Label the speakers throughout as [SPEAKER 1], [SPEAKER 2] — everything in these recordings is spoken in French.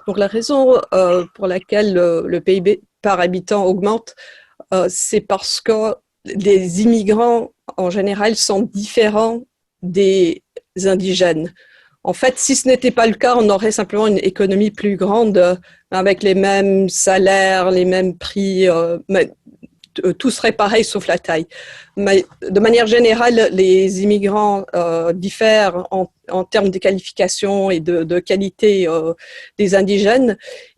[SPEAKER 1] Donc la raison pour laquelle le PIB par habitant augmente, c'est parce que les immigrants en général sont différents des indigènes. En fait, si ce n'était pas le cas, on aurait simplement une économie plus grande avec les mêmes salaires, les mêmes prix, mais tout serait pareil sauf la taille. Mais de manière générale, les immigrants diffèrent en termes de qualification et de qualité des indigènes.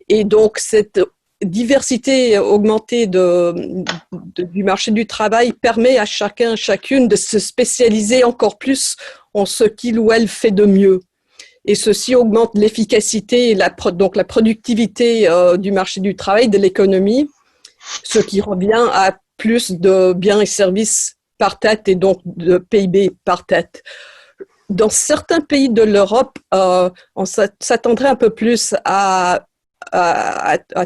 [SPEAKER 1] Et donc, cette diversité augmentée du marché du travail permet à chacun, chacune de se spécialiser encore plus en ce qu'il ou elle fait de mieux. Et ceci augmente l'efficacité et donc la productivité du marché du travail, de l'économie, ce qui revient à plus de biens et services par tête et donc de PIB par tête. Dans certains pays de l'Europe, on s'attendrait un peu plus à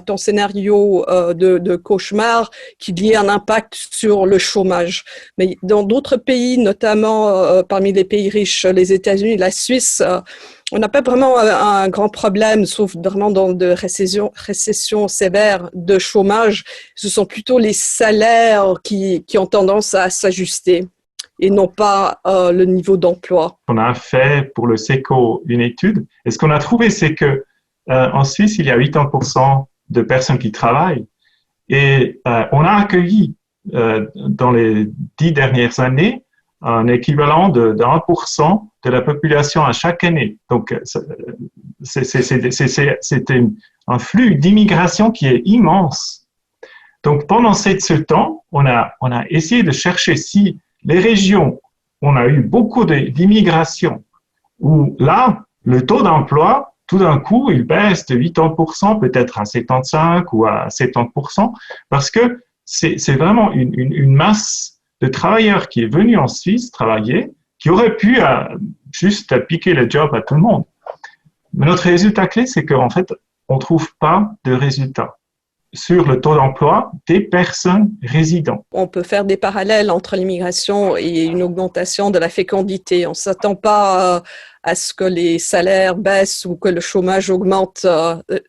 [SPEAKER 1] ton scénario de cauchemar qu'il y ait un impact sur le chômage. Mais dans d'autres pays, notamment parmi les pays riches, les États-Unis, la Suisse, on n'a pas vraiment un grand problème, sauf vraiment dans de récession sévère de chômage. Ce sont plutôt les salaires qui ont tendance à s'ajuster et non pas le niveau d'emploi.
[SPEAKER 2] On a fait pour le SECO une étude et ce qu'on a trouvé, c'est que en Suisse, il y a 80% de personnes qui travaillent et on a accueilli dans les 10 dernières années un équivalent de 1% de la population à chaque année. Donc, c'est un flux d'immigration qui est immense. Donc, pendant ce temps, on a essayé de chercher si les régions, on a eu beaucoup d'immigration, où là, le taux d'emploi, tout d'un coup, il baisse de 80%, peut-être à 75 ou à 70%, parce que c'est vraiment une masse de travailleurs qui est venue en Suisse travailler, qui aurait pu juste piquer le job à tout le monde. Mais notre résultat clé, c'est qu'en fait, on ne trouve pas de résultat sur le taux d'emploi des personnes résidentes.
[SPEAKER 1] On peut faire des parallèles entre l'immigration et une augmentation de la fécondité. On ne s'attend pas à ce que les salaires baissent ou que le chômage augmente.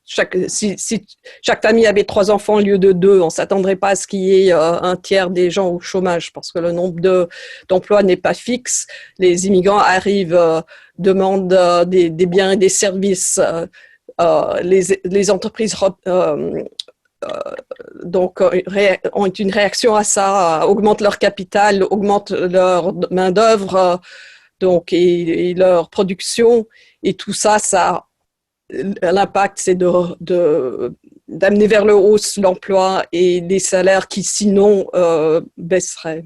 [SPEAKER 1] Si chaque famille avait 3 enfants au lieu de 2, on ne s'attendrait pas à ce qu'il y ait un tiers des gens au chômage parce que le nombre d'emplois n'est pas fixe. Les immigrants arrivent, demandent des biens et des services. Les entreprises donc ont une réaction à ça, augmentent leur capital, augmentent leur main-d'œuvre donc, et leur production. Et tout ça, l'impact, c'est d'amener vers le haut l'emploi et les salaires qui sinon baisseraient.